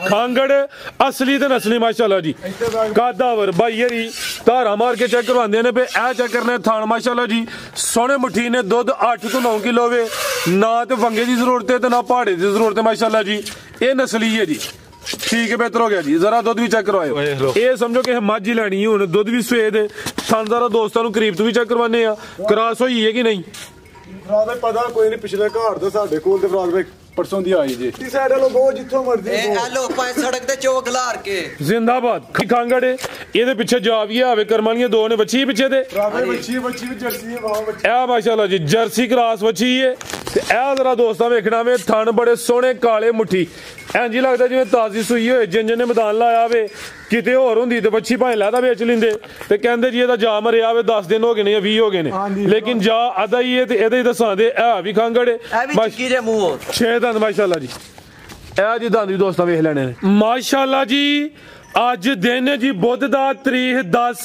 खांगड़ असली ते नस्ली माशाल्लाह जी। कादावर भाई यारी धारा मार के चेक करवाते ने पे ए चेक करने थान माशाल्लाह जी सोने मुठी ने दुध 8 तो 9 किलो वे ना तो वंगे की जरूरत है तो ना पहाड़े की जरूरत है माशाल्लाह जी। ये नस्ली है जी, ठीक है बेहतर हो गया जी। जरा दुध भी चेक करवाओ, ये समझो कि मझ ही लैनी है, दुध भी सफेद है। थान जरा दोस्तों करीब तो भी चेक करवाने क्रॉस हुई है कि नहीं पता कोई नहीं, पिछले घर तो साडे कोल ते फराज भाई परसों दी आई जी साइड लो गो जिथों मर्जी ए लो पाए सड़क ते चौक लार के जिंदाबाद खांगड़ है। ਇਹਦੇ ਪਿੱਛੇ ਜਾਵੀਏ ਆਵੇ ਕਰਮਾਲੀਆਂ ਦੋ ਨੇ ਬੱਚੀ ਪਿੱਛੇ ਤੇ ਬੱਚੀ ਵੀ ਜਰਸੀ ਹੈ ਵਾਹ ਬੱਚੀ ਇਹ ਮਾਸ਼ਾਅੱਲਾ ਜੀ ਜਰਸੀ ਕ੍ਰਾਸ ਬੱਚੀ ਹੈ ਤੇ ਇਹ ਜ਼ਰਾ ਦੋਸਤਾਂ ਵੇਖਣਾ ਵੇ ਥਣ ਬੜੇ ਸੋਹਣੇ ਕਾਲੇ ਮੁੱਠੀ ਇੰਜ ਹੀ ਲੱਗਦਾ ਜਿਵੇਂ ਤਾਜ਼ੀ ਸੂਈ ਹੋਏ ਜਿੰਨ ਨੇ ਮੈਦਾਨ ਲਾਇਆ ਵੇ ਕਿਤੇ ਹੋਰ ਹੁੰਦੀ ਤੇ ਬੱਚੀ ਭਾਵੇਂ ਲੈਦਾ ਵੇਚ ਲਿੰਦੇ ਤੇ ਕਹਿੰਦੇ ਜੀ ਇਹਦਾ ਜਾ ਮਰਿਆ ਵੇ 10 ਦਿਨ ਹੋ ਗਏ ਨੇ ਜਾਂ 20 ਹੋ ਗਏ ਨੇ ਲੇਕਿਨ ਜਾ ਆਦਾ ਹੀ ਹੈ ਤੇ ਇਹਦੇ ਹੀ ਦੱਸਾਂ ਦੇ ਇਹ ਵੀ ਖਾਂਗੜ ਹੈ ਬਾਕੀ ਦੇ ਮੂੰਹ 6 ਦੰਦ ਮਾਸ਼ਾਅੱਲਾ ਜੀ। ਇਹ ਜੀ ਦੰਦ ਵੀ ਦੋਸਤਾਂ ਵੇਖ ਲੈਣੇ ਨੇ ਮਾਸ਼ਾਅੱਲਾ ਜੀ। ਅੱਜ दिन जी बुध दा तरीक 10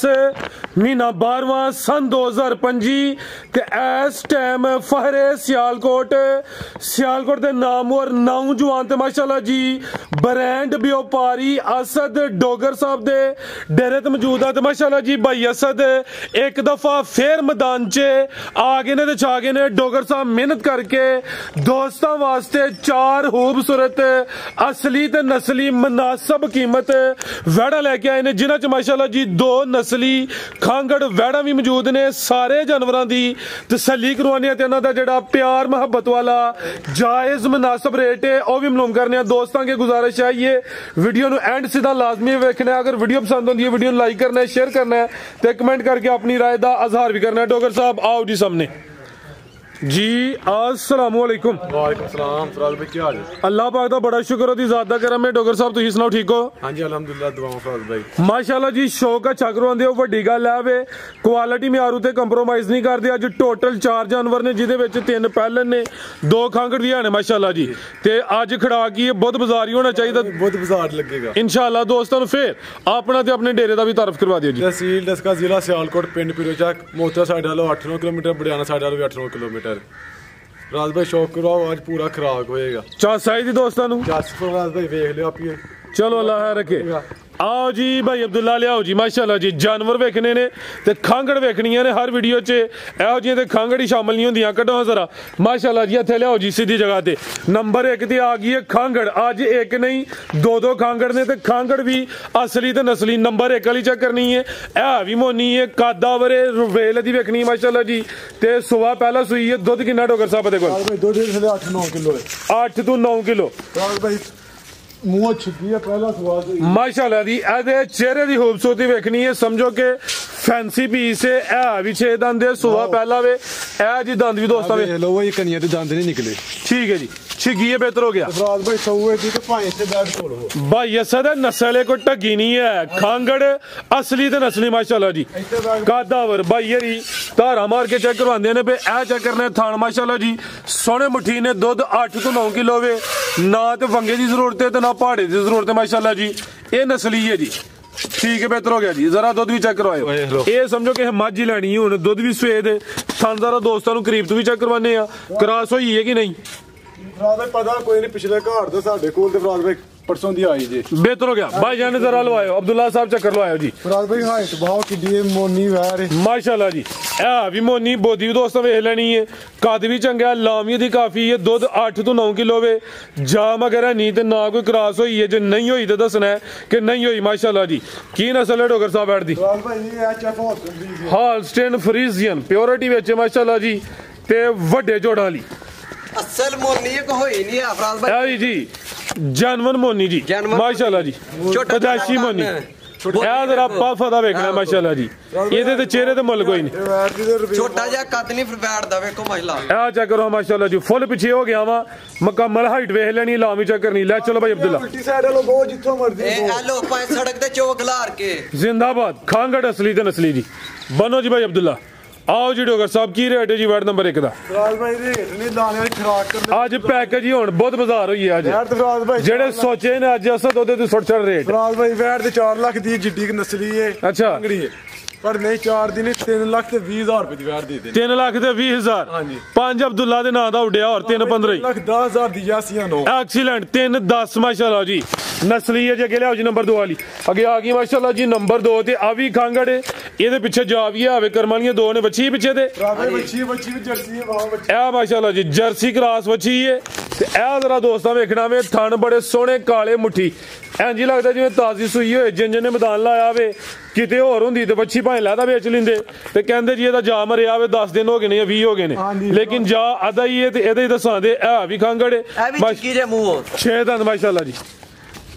महीना 12वां सन 2025 ते इस टाइम फहरे सियालकोट दे नामवर नौजवान ते माशाल्लाह जी ब्रांड व्यापारी असद डोगर साहब दे डेरे ते मौजूद है ते माशाल्लाह जी भाई असद एक दफा फिर मैदान च आ गए ने ते छा गए ने। डोगर साहब मेहनत करके दोस्तां वास्ते 4 खूबसूरत असली ते नस्ली मुनासिब कीमत वैड़ा लैके आए ने जिन्हां च माशाल्लाह जी 2 नस्ली खांगड़ वैड़ा भी मौजूद ने। सारे जानवरां दी तसल्ली करवाने ते इन्हां दा जेड़ा प्यार मोहब्बत वाला जायज मुनासिब रेट है वह भी मालूम करने। दोस्तां के गुजारिश है ये वीडियो नु एंड सीधा लाजमी वेखना है। अगर वीडियो पसंद होंदी है वीडियो नु लाइक करना है, शेयर करना है ते कमेंट करके अपनी राय दा इजहार भी करना है। डोगर साहब आओ जी सामने जी। अस्सलाम वालेकुम। वालेकुम सलाम फराज भाई, क्या हाल है? अल्लाह पाक दा बड़ा शुक्र है, ज़ात दा करम है। डोगर साहब तुसीं सुनाओ ठीक हो? हां जी अल्हम्दुलिल्लाह दुआओं फराज भाई माशाल्लाह जी। शौक अच्छा करवांदे हो, वड्डी गल है वे क्वालिटी म्यार उते कंप्रोमाइज नहीं करदे। अज टोटल 4 जानवर ने जिहदे विच 3 पैलन ने 2 खांगड़ भी हैं माशाल्लाह जी। ते अज खड़ा की बुध बाजार ही होना चाहिए, बुध बाजार लगेगा इंशाल्लाह। दोस्तों फिर अपना ते अपने डेरे दा भी तारफ करवा दियो जी। तहसील दसका जिला सियालकोट पिंड पिरोचक मोता साइड वालों 8-9 किलोमीटर, बड़ियाना साइड वालों 8-9 किलोमीटर। राज भाई शौक करो आज पूरा खुराक होएगा। चास आई थी दोस्तों राज भाई देख लियो आप ये। चलो अल्लाह रखे। आओ जी भाई अब्दुल्ला लियाओ जी माशाल्लाह जी। जानवर वेखने ने ते खांगड़ वेखनियां ने हर वीडियो च एहो जी ते खांगड़ ही शामिल नहीं होंदियां। कड्डो जरा माशाल्लाह जी इत्थे लियाओ जी सीधी जगह ते। नंबर 1 ते आ गई है खांगड़। अज एक नहीं 2 खांगड़ ने ते खांगड़ भी असली ते नस्ली। नंबर 1 वाली चेक करनी है, ए भी मोनी है कादावरे रुवेल दी वेखनी है माशाल्लाह जी। ते सुबह पहला सुई है। दुध कितना डोगर साहब दे कोल? दुध 8-9 किलो है। 8 तो 9 किलो भाई मुंह छिकी है पहला स्वाद माशाल्लाह दी। एदे चेहरे दी खूबसूरती वेखनी है, समझो के फैंसी पीस है। ए भी 6 दंद है, सुबह पहला वे ए जी दंद भी दोस्तों वे लो ये कनिया ते दंद नहीं निकले। ठीक है जी, छिगी है बेहतर हो गया। फराज भाई सौए दी ते भाई से बैठ खोलो भाई असद नस्ल को टगी नहीं है। खांगड़ असली ते नस्ली माशाल्लाह जी। कादावर भाई यारी धारा मार के चेक करवांदे ने पे ए चेक करने थान माशाल्लाह जी सोने मुठी ने दुध 8 तो 9 किलो वे ना तो वंगे की जरूरत है तो ना पहाड़े की जरूरत है माशाल्लाह जी। ये नस्ली है जी, ठीक है बेहतर हो गया जी। जरा दुध भी चेक करवाओ, ये समझो कि मझ ही लैनी है, दुध भी सफेद है। थान जरा दोस्तों करीब तो भी चेक करवाने क्रॉस हुई है कि नहीं पता कोई नहीं, पिछले घर तो साडे कोल ते फराज भाई परसों दी आई जी। बेहतर हो गया भाई जान। जरा लवाओ अब्दुल्ला साहब चक्कर लवाओ जी। फराज भाई हाइट बहुत किड्डी है, मोनी वैर माशाल्लाह जी। ए भी मोनी बोधी भी दोस्तों वेख लेनी है। कद भी चंगा है, लामी दी काफी है। दुध 8 तो 9 किलो वे जाम अगर है नहीं तो ना कोई क्रॉस हुई है। जो नहीं हुई तो दसना है कि नहीं हुई माशाल्लाह जी। की नस्ल है डोगर साहब बैठ दी? हॉलस्टाइन फ्रीजियन प्योरिटी विच माशाल्लाह जी ते वड्डे जोड़ां वाली असल मोनी होई नहीं है फराज भाई जी। जानवर मोनी जी माशाल्लाह जी। पदाशी मोनी जरा पाफा दा वेखना माशाल्लाह जी। ਇਹਦੇ ਤੇ ਚਿਹਰੇ ਤੇ ਮੁੱਲ ਕੋਈ ਨਹੀਂ। ਛੋਟਾ ਜਿਹਾ ਕੱਦ ਨਹੀਂ ਫਰਵੈੜ ਦਾ ਵੇਖੋ ਮਾਸ਼ਾਅੱਲਾ। ਆ ਚੈੱਕ ਕਰੋ ਮਾਸ਼ਾਅੱਲਾ ਜੀ। ਫੁੱਲ ਪਿੱਛੇ ਹੋ ਗਿਆ ਵਾ ਮੁਕੰਮਲ ਹਾਈਟ ਵੇਖ ਲੈਣੀ, ਲਾਮੀ ਚੈੱਕ ਕਰਨੀ। ਲੈ ਚਲੋ ਭਾਈ ਅਬਦੁੱਲਾ ਉਲਟੀ ਸਾਈਡ ਵਾਲੋ ਬਹੁਤ ਜਿੱਥੋਂ ਮਰਜ਼ੀ ਇਹ ਆ ਲੋ ਪਾਏ ਸੜਕ ਤੇ ਚੌਕ ਲਾਰ ਕੇ जिंदाबाद। खांगड़ असली ते नस्ली जी। बनो जी भाई अब्दुल्ला। आओ जी डोगर साहब की रेट है जी वार्ड नंबर 1 दा? फराज भाई रेट नहीं लाने वाली खुराक करने आज पैकेज ही हुन बहुत बाजार होई है। आज फराज भाई जेड़े सोचे ने आज असद ओदे ते सुट चढ़ रेट। फराज भाई वैट ते 4 लाख दी जिड्डी नस्ली है। अच्छा अंगड़ी है पर नहीं 4 दिन 3 लाख ते 20,000 रुपए दी वैट दे दे। 3 लाख ते 20,000 हां जी। 5 अब्दुल्ला दे नाम दा उड्या और 3 15 लाख 10,000 दी जासियां नो। एक्सीलेंट 3 10 माशाल्लाह जी। ਨਸਲੀ ਹੈ ਜੀ। ਅੱਗੇ ਲਿਆਓ ਜੀ ਨੰਬਰ 2 ਵਾਲੀ, ਅੱਗੇ ਆ ਗਈ ਮਾਸ਼ਾਅੱਲਾ ਜੀ ਨੰਬਰ 2 ਤੇ ਆ ਵੀ ਖਾਂਗੜ ਹੈ। ਇਹਦੇ ਪਿੱਛੇ ਜਾਵੀਆ ਆਵੇ ਕਰਮ ਵਾਲੀਆਂ 2 ਨੇ ਬੱਚੀ ਪਿੱਛੇ ਤੇ ਬੱਚੀ ਵੀ ਜਰਸੀ ਹੈ ਵਾਹ ਬੱਚੀ ਇਹ ਮਾਸ਼ਾਅੱਲਾ ਜੀ ਜਰਸੀ ਕ੍ਰਾਸ ਬੱਚੀ ਹੈ ਤੇ ਇਹ ਜ਼ਰਾ ਦੋਸਤਾਂ ਵੇਖਣਾ ਵੇ ਥਣ ਬੜੇ ਸੋਹਣੇ ਕਾਲੇ ਮੁੱਠੀ ਇੰਜ ਹੀ ਲੱਗਦਾ ਜਿਵੇਂ ਤਾਜ਼ੀ ਸੂਈ ਹੋਏ ਜਿੰਜ ਨੇ ਮੈਦਾਨ ਲਾਇਆ ਵੇ। ਕਿਤੇ ਹੋਰ ਹੁੰਦੀ ਤੇ ਬੱਚੀ ਭਾਵੇਂ ਲੈਦਾ ਵੇਚ ਲੈਂਦੇ ਤੇ ਕਹਿੰਦੇ ਜੀ ਇਹਦਾ ਜਾ ਮਰਿਆ ਵੇ 10 ਦਿਨ ਹੋ ਗਏ ਨੇ ਜਾਂ 20 ਹੋ ਗਏ ਨੇ, ਲੇਕਿਨ ਜਾ ਆਦਾ ਹੀ ਹੈ ਤੇ ਇਹਦੇ ਹੀ ਦੱਸਾਂ ਦੇ ਇਹ ਵੀ ਖਾਂਗੜ ਹੈ 6 ਦੰਦ ਮਾਸ਼ਾਅੱਲਾ ਜੀ।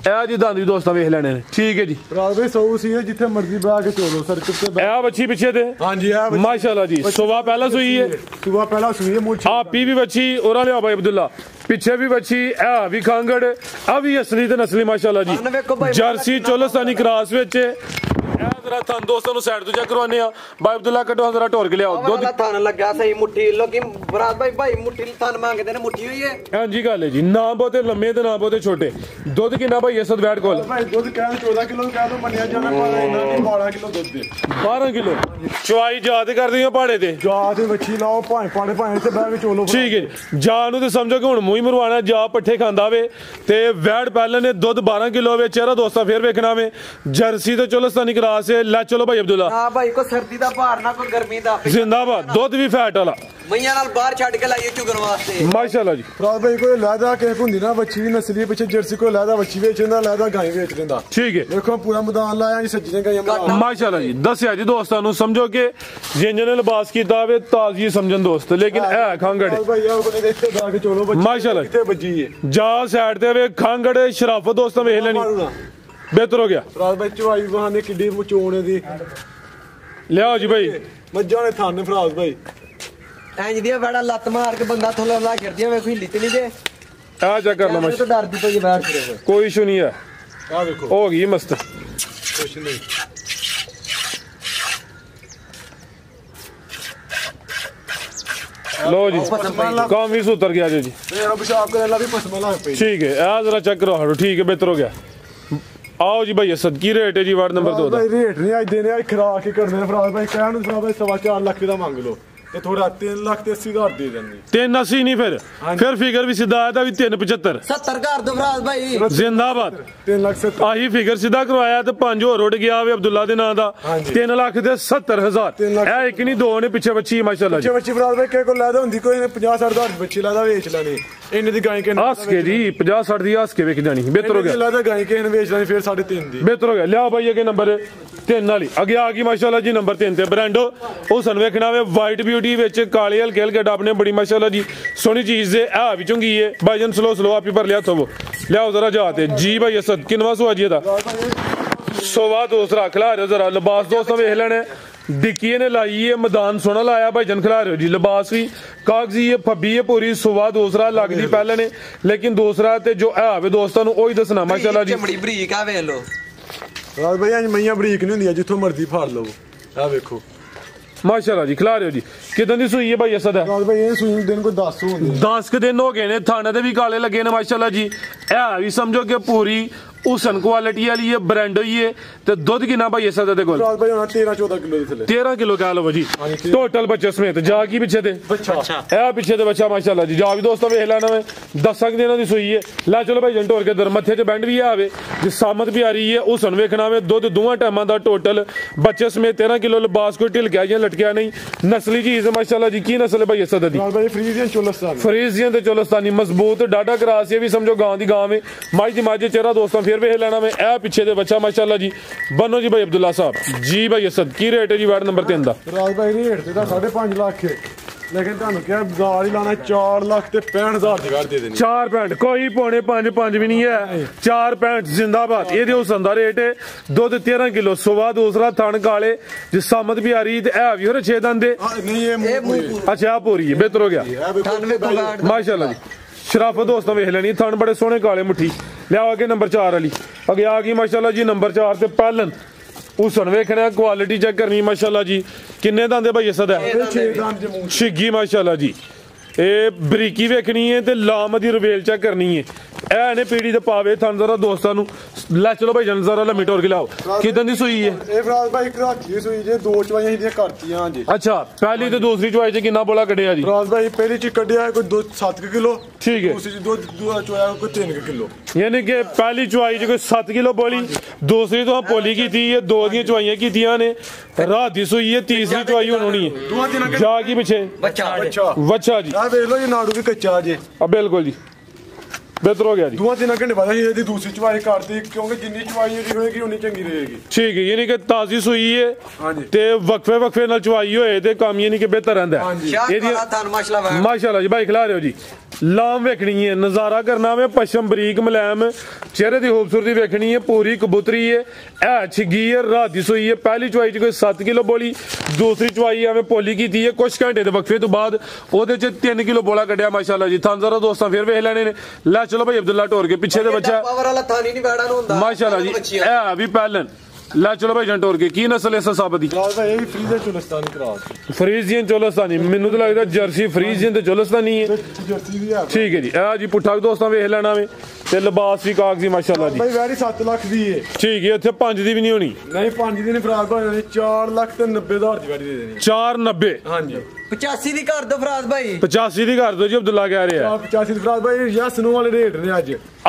ਇਹ ਜੀ ਦੰਦ ਵੀ ਦੋਸਤਾਂ ਵੇਖ ਲੈਣੇ ਨੇ ਠੀਕ ਹੈ ਜੀ। ਰਾਵੇ ਸੌ ਸੀ ਜਿੱਥੇ ਮਰਜ਼ੀ ਬਹਿ ਕੇ ਚੋਲੋ ਸਰਕਟ ਤੇ ਇਹ ਬੱਚੀ ਪਿੱਛੇ ਤੇ ਹਾਂਜੀ ਆ ਮਾਸ਼ਾਅੱਲਾ ਜੀ ਸੁਬਾ ਪਹਿਲਾਂ ਸੂਈ ਹੈ ਮੁੱਛ ਆਪੀ ਵੀ ਬੱਚੀ ਉਹਨਾਂ ਲਿਆ ਭਾਈ ਅਬਦੁੱਲਾ ਪਿੱਛੇ ਵੀ ਬੱਚੀ ਇਹ ਵੀ ਖਾਂਗੜ ਆ ਵੀ ਅਸਲੀ ਤੇ ਨਸਲੀ ਮਾਸ਼ਾਅੱਲਾ ਜੀ ਜਰਸੀ ਚੋਲਸਤਾਨੀ ਕ੍ਰਾਸ ਵਿੱਚ ਜਰਾ ਥਣ ਦੋਸਤਾਂ ਨੂੰ ਸਾਈਡ ਤੋਂ ਚੈੱਕ ਕਰਵਾਉਂਦੇ ਆ। ਬਾਈ ਅਬਦੁੱਲਾ ਕੱਢੋ ਜਰਾ ਢੋਰ ਕੇ ਲਿਆਓ ਦੁੱਧ ਥਣ ਲੱਗਾ ਸਹੀ ਮੁੱਠੀ ਲੋਕੀ ਬਰਾਦ ਭਾਈ ਮੁੱਠੀ ਥਣ ਮੰਗਦੇ ਨੇ ਮੁੱਠੀ ਹੋਈ ਹੈ ਹਾਂਜੀ ਗੱਲ ਹੈ ਜੀ। ਨਾ ਬਹੁਤੇ ਲੰਮੇ ਤੇ ਨਾ ਬਹੁਤੇ ਛੋਟੇ। ਦੁੱਧ ਕਿੰਨਾ ਭਾਈ ਅਸਦ ਵੈਟ ਕੋਲ ਭਾਈ ਦੁੱਧ ਕਹਿ 14 ਕਿਲੋ ਕਹਿ ਦੋ ਮੰਨਿਆ ਜਾਣਾ ਪਰ ਇਹਨਾਂ ਦੀ 12 ਕਿਲੋ ਦੁੱਧ ਦੇ 12 ਕਿਲੋ ਚਵਾਈ ਜਾਤ ਕਰਦੀ ਆ ਪਹਾੜੇ ਤੇ ਜਾ ਤੇ ਵੱਛੀ ਲਾਓ ਭਾਵੇਂ ਤੇ ਬਹਿ ਕੇ ਚੋਲੋ ਠੀਕ ਹੈ। ਜਾ ਨੂੰ ਤੇ ਸਮਝੋ ਕਿ ਹੁਣ ਮੂੰਹ ਹੀ ਮਰਵਾਣਾ ਜਾ ਪੱਠੇ ਖਾਂਦਾ ਵੇ ਤੇ ਵੈਟ ਪਹਿਲੇ ਨੇ ਦੁੱਧ 12 ਕਿਲੋ ਵੇ ਚਿਹਰਾ ਦੋਸਤਾਂ ਫੇਰ ਵੇਖਣਾ ਵੇ ਜਰਸੀ ਤੇ ਚੋਲਸਤਾਨੀ ਕ੍ਰਾਸ ਲੈ ਚਲੋ ਭਾਈ ਅਬਦੁੱਲਾ ਹਾਂ ਭਾਈ ਕੋ ਸਰਦੀ ਦਾ ਭਾਰ ਨਾ ਕੋਈ ਗਰਮੀ ਦਾ ਜ਼ਿੰਦਾਬਾਦ ਦੁੱਧ ਵੀ ਫੈਟ ਵਾਲਾ ਮਈਆਂ ਨਾਲ ਬਾਹਰ ਛੱਡ ਕੇ ਲਾਈਏ ਚੁਗਣ ਵਾਸਤੇ ਮਾਸ਼ਾਅੱਲਾ ਜੀ। ਫਰਾਦ ਭਾਈ ਕੋਈ ਲੈਦਾ ਕਿਸੇ ਹੁੰਦੀ ਨਾ ਬੱਚੀ ਵੀ ਨਸਲੀ ਪਿੱਛੇ ਜਰਸੀ ਕੋਈ ਲੈਦਾ ਬੱਚੀ ਵੇਚ ਦਿੰਦਾ ਲੈਦਾ ਗਾਂ ਵੇਚ ਦਿੰਦਾ ਠੀਕ ਹੈ। ਦੇਖੋ ਪੂਰਾ ਮੈਦਾਨ ਲਾਇਆ ਜੀ ਸੱਜਣੇ ਗਾਂ ਮਾਸ਼ਾਅੱਲਾ ਜੀ ਦੱਸਿਆ ਜੀ ਦੋਸਤਾਂ ਨੂੰ ਸਮਝੋ ਕਿ ਜਿੰਜ ਨੇ ਲਿਬਾਸ ਕੀਤਾ ਵੇ ਤਾਜ਼ੀ ਸਮਝਣ ਦੋਸਤ ਲੇਕਿਨ ਇਹ ਖਾਂਗੜ ਭਾਈ ਆ ਕੋਨੇ ਇੱਥੇ ਜਾ ਕੇ ਚੋਲੋ ਬੱਚੀ ਮਾਸ਼ਾਅੱਲਾ ਕਿੱਥੇ ਵੱਜੀ ਹੈ ਜਾ ਸਾਈਡ ਤੇ ਵੇ ਖਾਂਗੜ ਸ਼ਰਾਫਤ ਦੋਸਤਾਂ ਵੇਖ ਲੈਣੀ ਬਿਹਤਰ ਹੋ ਗਿਆ। ਫਰਾਦ ਭਾਈ ਚਵਾਈ ਬਹਾਨੇ ਕਿੱਡੀ ਮਚੋਣ ਦੀ ਲਿਆਓ ਜੀ ਭਾਈ ਮੱਝਾਂ ਨੇ ਥਾਨੇ ਫਰਾਦ ਭਾਈ ਇੰਜ ਦੀਆਂ ਵੜਾ ਲੱਤ ਮਾਰ ਕੇ ਬੰਦਾ ਥੱਲੇ ਲਾ ਗਿਰਦੀਆਂ ਵੇਖੋ ਹਿੱਲੀ ਤੇ ਨਹੀਂ ਜੇ ਆ ਚੈੱਕ ਕਰ ਲਓ ਮੈਂ ਤਾਂ ਡਰਦੀ ਪਈ ਬੈਠ ਕੇ ਕੋਈ ਇਸ਼ੂ ਨਹੀਂ ਹੈ ਆ ਦੇਖੋ ਹੋ ਗਈ ਮਸਤ ਕੁਛ ਨਹੀਂ लो जी काम भी उतर गया जी मेरा पेशाब करने लगा भी पसमा लग पई ठीक है आ जरा चेक करो हटो ठीक है बेहतर हो गया आओ जी भाई असद की रेट है जी वार्ड नंबर 2 भाई रेट नहीं आज देने आज खराक ही करने फराज भाई कहन फराज भाई 4.5 लाख ਦਾ ਮੰਗ ਲਓ ਤੇ ਥੋੜਾ 3 ਲੱਖ ਤੇ 80 ਹਜ਼ਾਰ ਦੇ ਦੇਣੀ 380 ਨਹੀਂ ਫਿਰ ਫਿਗਰ ਵੀ ਸਿੱਧਾ ਆਇਆ ਤਾਂ ਵੀ 375 70 ਘਰ ਦੋ ਫਰਾਜ਼ ਭਾਈ ਜ਼ਿੰਦਾਬਾਦ 3 ਲੱਖ 70 ਆਹੀ ਫਿਗਰ ਸਿੱਧਾ ਕਰਵਾਇਆ ਤੇ 5 ਹੋਰ ਉੱਡ ਗਿਆ ਵੇ ਅਬਦੁੱਲਾ ਦੇ ਨਾਂ ਦਾ 3 ਲੱਖ ਤੇ 70,000 ਇਹ ਇੱਕ ਨਹੀਂ ਦੋ ਨੇ ਪਿੱਛੇ ਬੱਚੀ ਮਾਸ਼ਾਅੱਲਾ ਜੀ ਬੱਚੀ ਫਰਾਜ ਭਾਈ ਕੋਈ ਲੈਦਾ ਹੁੰਦੀ ਕੋਈ 50-60 ਹਜ਼ਾਰ ਬੱਚੀ ਲੈਦਾ ਵੇਚ ਲੈਣੀ ਇੰਨੇ ਦੀ ਗਾਂ ਕੇ ਹੱਸ ਕੇ ਜੀ 50-60 ਦੀ ਹੱਸ ਕੇ ਵੇਖ ਜਾਣੀ ਬਿਹਤਰ ਹੋ ਗਿਆ ਲੈਦਾ ਗਾਂ ਕੇ ਵੇਚ ਲੈਣੀ ਫਿਰ 3.5 ਦੀ ਬਿਹਤਰ ਹੋ ਗਿਆ ਲਿਆ ਭਾਈ ਅੱਗੇ ਨੰਬਰ 3 ਵਾਲੀ ਅੱਗੇ ਆ ਗਈ ਮਾਸ਼ਾਅੱਲਾ ਜੀ ਨੰਬਰ 3 ਤੇ ਬ੍ਰਾਂਡੋ ਉਹ ਸਾਨੂੰ ਵੇਖਣਾ ਵੇ ਵਾਈਟ ਬਿਊਟੀ ਵਿੱਚ ਕਾਲੇ ਹਲਕੇ ਹਲਕੇ ਡੱਬ ਨੇ ਬੜੀ ਮਾਸ਼ਾਅੱਲਾ ਜੀ ਸੋਹਣੀ ਚੀਜ਼ ਦੇ ਆ ਵੀ ਚੰਗੀ ਹੈ ਭਾਈਜਨ ਸਲੋ ਆਪੀ ਪਰ ਲਿਆ ਥੋ ਲਿਆਓ ਜ਼ਰਾ ਜਾਤੇ ਜੀ ਭਾਈ ਅਸਦ ਕਿੰਨਵਾ ਸੁਆਜੀ ਦਾ ਸੋਵਾ ਦੂਸਰਾ ਖਿਲਾ ਰਹੇ ਜ਼ਰਾ ਲਿਬਾਸ ਦੋਸਤਾਂ ਵੇਖ ਲੈਣੇ डिक्की ने लाई है मैदान सोना लाया भाई जन खिला रहे हो जी लिबास भी कागजी है फब्बी है पूरी सुबह दूसरा लगती पहले ने लेकिन दूसरा ते जो है दोस्तों वही दसना माशाल्लाह जी चमड़ी बरीक आ वे लो राज भाई आज मईयां बरीक नहीं होंदियां जिथों मर्जी फाड़ लो आ देखो माशाल्लाह जी खिला रहे हो जी कितने दी सूई है भाई असद है राज भाई ये सूई दिन को 10 होंदे 10 दिन हो गए ने थाने ते भी काले लगे ने माशाल्लाह जी है भी समझो कि पूरी हुसन क्वालिटी वाली है ब्रांड ही है ते दुध कितना भाई असद दे कोल राज भाई 13-14 किलो दे थले 13 किलो कह लो जी टोटल बच्चे समेत जा की पीछे ते बच्चा ए पीछे ते बच्चा माशाल्लाह जी जा भी दोस्तों वेख लेना मैं 10 दिनों दी सूई है ला चलो भाई जन टोर के दर मथे च बैंड भी आवे जिस सामत भी आ रही है हुसन वेखना में दुध दोवां टाइमां दा टोटल बच्चे समेत 13 किलो लिबास कोई ढिल गया या लटकिया नहीं नस्ली चीज है माशाल्लाह जी की नस्ल है भाई असद दी राज भाई फ्रीजियन ते चोलस्तानी मजबूत डाटा क्रास ये भी समझो गांव दी गांव में माई दी माजे चेहरा दोस्तों फिर वेख लेना मैं पीछे दे बच्चा माशाल्लाह जी बनो जी भाई अब्दुल्ला साहब जी भाई असद की रेट है जी वार्ड नंबर 3 दा राज भाई रेट ते 5.5 लाख है लेकिन ਤੁਹਾਨੂੰ ਕਿਹਾ ਬਾਜ਼ਾਰ ਹੀ ਲਾਣਾ 4 ਲੱਖ ਤੇ 65000 ਦੀ ਕਰ ਦੇ ਦੇਣੀ 4.65 ਕੋਈ ਪੌਣੇ 5 ਵੀ ਨਹੀਂ ਹੈ 4.65 ਜ਼ਿੰਦਾਬਾਦ ਇਹਦੇ ਹੁਸਨ ਦਾ ਰੇਟ ਹੈ ਦੁੱਧ 13 ਕਿਲੋ ਸੁਬਾ ਦੂਸਰਾ ਥਣ ਕਾਲੇ ਜਿਸ ਸਾਮਤ ਵੀ ਆ ਰਹੀ ਤੇ ਇਹ ਵੀ ਹੋਰ 6 ਦੰਦ ਦੇ ਨਹੀਂ ਇਹ ਮੂੰਹ ਅੱਛਾ ਆ ਪੂਰੀ ਹੈ ਬਿਹਤਰ ਹੋ ਗਿਆ ਮਾਸ਼ਾल्लाह जी शराफत दोस्तों वेख लेनी थन बड़े सोहने काले मुट्ठी लियाओ अगे नंबर 4 वाली अगे आ गई माशाल्लाह जी नंबर 4 ते पहलन हुसन वेखना क्वालिटी चेक करनी माशाल्लाह जी किन्ने दंदे भाई असद है 6 दंद छिग्गी माशाल्लाह जी ਇਹ ਬਰੀਕੀ ਵੇਖਣੀ ਹੈ ਤੇ ਲਾਮ ਦੀ ਰਵੇਲ ਚੈੱਕ ਕਰਨੀ ਹੈ। ਇਹ ਨੇ ਪੀੜੀ ਤੇ ਪਾਵੇ ਥਣ ਜ਼ਰਾ ਦੋਸਤਾਂ ਨੂੰ ਲੈ ਚਲੋ ਭਾਈ ਜਾਨ ਜ਼ਰਾ ਲੰਮੀ ਟੋਰ ਕੇ ਲਾਓ। ਕਿਦਾਂ ਦੀ ਸੂਈ ਹੈ ਇਹ ਫਰਾਜ਼ ਭਾਈ? ਇੱਕ ਰਾਤੀ ਦੀ ਸੂਈ ਜੇ, 2 ਚਵਾਈਆਂ ਇਹਦੀਆਂ ਕਰਤੀਆਂ ਜੀ। ਅੱਛਾ, ਪਹਿਲੀ ਤੇ ਦੂਸਰੀ ਚਵਾਈ ਚ ਕਿੰਨਾ ਬੋਲਾ ਕੱਢਿਆ ਜੀ? ਫਰਾਜ਼ ਭਾਈ ਪਹਿਲੀ ਚ ਕੱਢਿਆ ਕੋਈ 7 ਕਿਲੋ, ਠੀਕ ਹੈ। ਦੂਸਰੀ ਚ ਦੋ ਚਵਾਇਆ ਕੋਈ 3 ਕਿਲੋ। ਯਾਨੀ ਕਿ ਪਹਿਲੀ ਚਵਾਈ ਚ ਕੋਈ 7 ਕਿਲੋ ਬੋਲੀ, ਦੂਸਰੀ ਤੋਂ ਪੋਲੀ ਕੀਤੀ ਹੈ, 2 ਦੀਆਂ ਚਵਾਈਆਂ ਕੀਤੀਆਂ ਨੇ, ਰਾਤ ਦੀ ਸੂਈ ਹੈ, ਤੀਸਰੀ ਚਵਾਈ ਹੁਣ ਹੋਣੀ ਹੈ। ਜਾ ਕੀ ਪਿੱਛੇ ਵੱਛਾ ਜੀ, ਆ ਵੇਖ ਲਓ ਜੀ ਨਾੜੂ ਵੀ ਕੱਚਾ ਜੇ। ਬਿਲਕੁਲ ਜੀ, ਬਿਹਤਰ ਹੋ ਗਿਆ ਜੀ। 2-3 ਘੰਟੇ ਬਾਅਦ ਅਸੀਂ ਇਹਦੀ ਦੂਸਰੀ ਚਵਾਈ ਕਰਤੀ, ਕਿਉਂਕਿ ਜਿੰਨੀ ਚਵਾਈ ਇਹਦੀ ਹੋਏਗੀ ਉਨੀ ਚੰਗੀ ਰਹੇਗੀ। ਠੀਕ ਹੈ, ਯਾਨੀ ਕਿ ਤਾਜ਼ੀ ਸੂਈ ਹੈ ਤੇ ਵਕਫੇ ਨਾਲ ਚਵਾਈ ਹੋਏ ਤੇ ਕੰਮ ਯਾਨੀ ਕਿ ਬਿਹਤਰ ਰਹਿੰਦਾ ਹੈ। ਮਾਸ਼ਾਅੱਲਾ ਜੀ ਭਾਈ ਖਿਲਾ ਰਹੇ ਹੋ ਜੀ। ਲਾਮ ਵੇਖਣੀ ਹੈ, ਨਜ਼ਾਰਾ ਕਰਨਾ ਵੇ, ਪਸ਼ਮ ਬਰੀਕ ਮੁਲਾਇਮ, ਚਿਹਰੇ ਦੀ ਖੂਬਸੂਰਤੀ ਵੇਖਣੀ ਹੈ, ਪੂਰੀ ਕਬੂਤਰੀ ਹੈ, ਐ ਛਿੱਗੀ ਹੈ, ਰਾਤ ਦੀ ਸੂਈ ਹੈ। ਪਹਿਲੀ ਚਵਾਈ ਚ ਕੋਈ 7 ਕਿਲੋ ਬੋਲੀ, ਦੂਸਰੀ ਚਵਾਈ ਐਵੇਂ ਪੋਲੀ ਕੀਤੀ ਹੈ, ਕੁਝ ਘੰਟੇ ਦੇ ਵਕਫੇ ਤੋਂ ਬਾਅਦ ਉਹਦੇ ਚ 3 ਕਿਲੋ ਬੋਲਾ ਕੱਢਿਆ। ਮਾਸ਼ਾਅੱਲਾ ਜੀ, ਥਾਂ ਜ਼ਰਾ ਦੋਸਤਾਂ ਫਿਰ ਵੇਖ ਲੈਣੇ ਨੇ। ਲੈ ਚਲੋ ਭਾਈ ਅਬਦੁੱਲਾ ਟੋਰ ਕੇ ਪਿੱਛੇ ਦੇ ਬੱਚਾ ਮਾਸ਼ਾਅੱਲਾ ਜੀ, ਇਹ ਵੀ ਪਹਿਲਨ। ਲੈ ਚਲੋ ਭਾਈ ਜਨ ਟੋਰ ਕੇ ਕੀ ਨਸਲ ਇਸ ਸਾਬਤ ਦੀ? ਇਹ Friesian Cholistani cross. Friesian Cholistani, ਮੈਨੂੰ ਤਾਂ ਲੱਗਦਾ ਜਰਸੀ ਫਰੀਜ਼ੀਅਨ ਤੇ ਚੋਲਿਸਤਾਨੀ ਹੈ। ਜਰਸੀ ਵੀ ਹੈ। ਠੀਕ ਹੈ ਜੀ, ਇਹ ਜੀ ਪੁੱਠਾ ਦੋਸਤਾਂ ਵੇਖ ਲੈਣਾ ਵੇ ਤੇ ਲਿਬਾਸ ਵੀ ਕਾਗਜ਼ੀ ਮਾਸ਼ਾਅੱਲਾ ਜੀ। ਭਾਈ ਵੈਰੀ 7 ਲੱਖ ਦੀ ਹੈ। ਠੀਕ ਹੈ, ਇੱਥੇ 5 ਦੀ ਵੀ ਨਹੀਂ ਹੋਣੀ। ਨਹੀਂ 5 ਦੀ ਨਹੀਂ, ਫਰਾਜ਼ ਭਾਈ 4 ਲੱਖ ਤੇ 90 ਹਜ਼ਾਰ ਦੀ ਵੈਰੀ ਦੇ ਦੇਣੀ। 490? ਹਾਂਜੀ। 85 ਦੀ ਕਰ ਦੋ ਫਰਾਜ਼ ਭਾਈ। 85 ਦੀ ਕਰ ਦੋ ਜੀ, ਅਬਦੁੱਲਾ ਕਹਿ ਰਿਹਾ। 85 ਦੀ ਫਰਾਜ਼ ਭਾਈ ਯਸ ਨੋ ਵਾਲੇ ਰੇਟ ਨੇ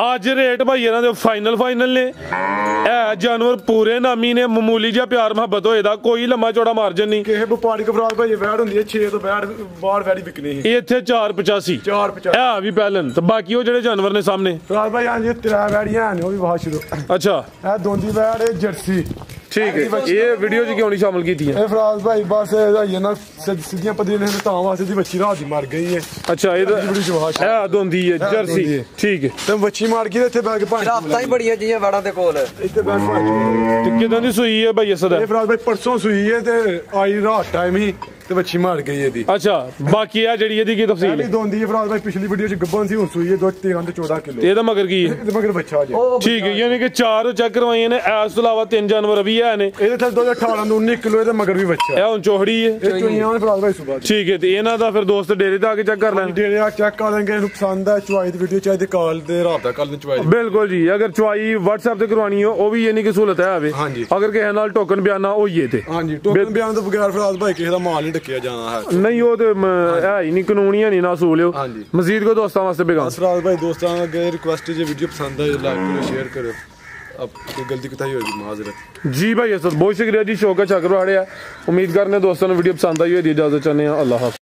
ਅੱਜ ਰੇਟ ਭਾਈ ਇਹਨਾਂ ਦੇ ਫਾਈਨਲ ਨੇ। ਇਹ ਜਾਨਵਰ ਪੂਰੇ ਨਾਮੀ ਨੇ, ਮਾਮੂਲੀ ਜਿਹਾ ਪਿਆਰ ਮੁਹੱਬਤ ਹੋਏ ਦਾ, ਕੋਈ ਲੰਮਾ ਚੌੜਾ ਮਾਰਜਨ ਨਹੀਂ। ਕਿਸੇ ਵਪਾਰੀ ਕੋ ਫਰਾਜ਼ ਭਾਈ ਵੈੜ ਹੁੰਦੀ ਹੈ 6 ਤੋਂ ਬਾਹਰ ਵੈੜੀ ਵਿਕਣੀ ਹੈ। ਇੱਥੇ 485 ਇਹ ਵੀ ਪਹਿਲਨ ਤੇ ਬਾਕੀ ਉਹ ਜਿਹੜੇ ਜਾਨਵਰ ਨੇ ਸਾਹਮਣੇ ਫਰਾਜ਼ ਭਾਈ ਹਾਂਜੀ 3 ਵੈੜੀਆਂ ਨੇ, ਉਹ ਵੀ ਬਹੁਤ ਸ਼ੁਰੂ। ਅੱਛਾ, ਇਹ ਦੋਂਦੀ ਵੈੜ ਹੈ ਜਰਸੀ। ਠੀਕ ਹੈ, ਇਹ ਵੀਡੀਓ ਚ ਕਿਉਂ ਨਹੀਂ ਸ਼ਾਮਲ ਕੀਤੀ ਹੈ? ਇਹ ਫਰਾਜ਼ ਭਾਈ ਬਸ ਇਹ ਨਾ ਸਿੱਧੀਆਂ ਪੱਧਰੀਆਂ ਨੇ ਤਾਂ ਵਾਸਤੇ ਦੀ ਬੱਚੀ ਰਾਤ ਦੀ ਮਰ ਗਈ ਹੈ। ਅੱਛਾ, ਇਹ ਦੋਂਦੀ ਹੈ ਜਰਸੀ। ਠੀਕ ਹੈ, ਤੇ ਬੱਚੀ ਮਾਰ ਕੇ ਇੱਥੇ ਬੈਠ ਕੇ ਭਾਂਜ ਰਾਤਾਂ ਹੀ ਬੜੀਆਂ ਜੀਆਂ ਵੜਾਂ ਦੇ ਕੋਲ ਇੱਥੇ ਬੈਠ ਭਾਂਜ। ਤੇ ਕਿਦਾਂ ਦੀ ਸੂਈ ਹੈ ਭਾਈ ਅਸਦ? ਇਹ ਫਰਾਜ਼ ਭਾਈ ਪਰਸੋਂ ਸੂਈ ਹੈ ਤੇ ਆਈ ਰਾਤ ਟਾਈਮ ਹੀ ਤੇ ਬੱਚੀ ਮਾਰ ਗਈ ਇਹਦੀ। ਅੱਛਾ, ਬਾਕੀ ਆ ਜਿਹੜੀ ਇਹਦੀ ਕੀ ਤਫਸੀਲ ਹੈ? ਦੋਂਦੀ ਹੈ ਫਰਾਜ਼ ਭਾਈ, ਪਿਛਲੀ ਵੀਡੀਓ ਚ ਗੱਬਨ ਸੀ, ਹੁਣ ਸੂਈ ਹੈ 13 ਤੇ 14 ਕਿਲੋ। ਇਹਦਾ ਮਗਰ ਕੀ ਹੈ? ਇਹਦੇ ਮਗਰ ਬੱਚਾ ਜੀ। ਠੀਕ ਹੈ, ਯਾਨੀ ਕਿ 4 ਚੈੱਕ ਕਰਵਾਈਆਂ ਨੇ, ਇਸ ਤੋਂ ਇਲਾਵਾ 3 ਜਾਨਵਰ ਵੀ ਹੈ ਨੇ। ਇਹਦੇ ਥੱਲੇ 2018 ਨੂੰ 19 ਕਿਲੋ, ਇਹਦੇ ਮਗਰ ਵੀ ਬੱਚਾ। ਇਹ ਹੁਣ ਚੋਹੜੀ ਹੈ, ਇਹ ਚੋਈਆਂ ਨੇ ਫਰਾਜ਼ ਭਾਈ ਸੁਬਾਹ। ਠੀਕ ਹੈ, ਤੇ ਇਹਨਾਂ ਦਾ ਫਿਰ ਦੋਸਤ ਡੇਰੇ ਤੇ ਆ ਕੇ ਚੈੱਕ ਕਰ ਲੈਣ। ਡੇਰੇ ਆ ਚੈੱਕ ਕਰ ਲੈਣਗੇ, ਇਹਨੂੰ ਪਸੰਦ ਹੈ ਚੁਆਈ ਦੀ ਵੀਡੀਓ ਚਾਹੀਦੀ ਕਾਲ ਦੇ ਰਾਬਤਾ ਕਰ ਲੈਣ ਚੁਆਈ। ਬਿਲਕੁਲ ਜੀ, ਅਗਰ ਚੁਆਈ WhatsApp ਤੇ ਕਰਵਾਣੀ ਹੋ ਉਹ ਵੀ ਯਾਨੀ ਕਿ ਸਹੂਲਤ ਹੈ ਆਵੇ। ਅਗਰ ਕਿਸੇ ਨਾਲ ਟੋਕਨ ਬਿਆਨਾ ਹੋਈਏ ਤੇ ਹਾਂਜੀ, ਟੋਕਨ ਬਿਆਨ ਤੋਂ ਬਗੈਰ ਫਰਾਜ਼ ਭਾਈ ਕਿਸੇ ਦਾ ਮਾਲ ਨਹੀਂ ਢੱਕਿਆ ਜਾਣਾ ਹੈ। ਨਹੀਂ, ਉਹ ਤੇ ਹੈ ਹੀ ਨਹੀਂ, ਕਾਨੂੰਨੀ ਨਹੀਂ ਨਾ ਅਸੂਲ। ਮਜ਼ੀਦ ਕੋ ਦੋਸਤਾਂ ਵਾਸਤੇ ਬੇਗਾਮ ਫਰਾਜ਼ ਭਾਈ ਦੋਸਤਾਂ ਅੱਗੇ ਰਿਕੁਐਸਟ ਜੇ ਵੀਡੀਓ ਪਸੰਦ ਆਏ ਲਾਈਕ करो, शेयर करो। अब कोई गलती कोताही होगी माजरत जी भाई असद, बहुत शुक्रिया जी। शौक है चक्र उम्मीद करने दोस्तों ने वीडियो पसंद आई हो। इजाजत चाहते हैं, अल्लाह हाफ़िज़।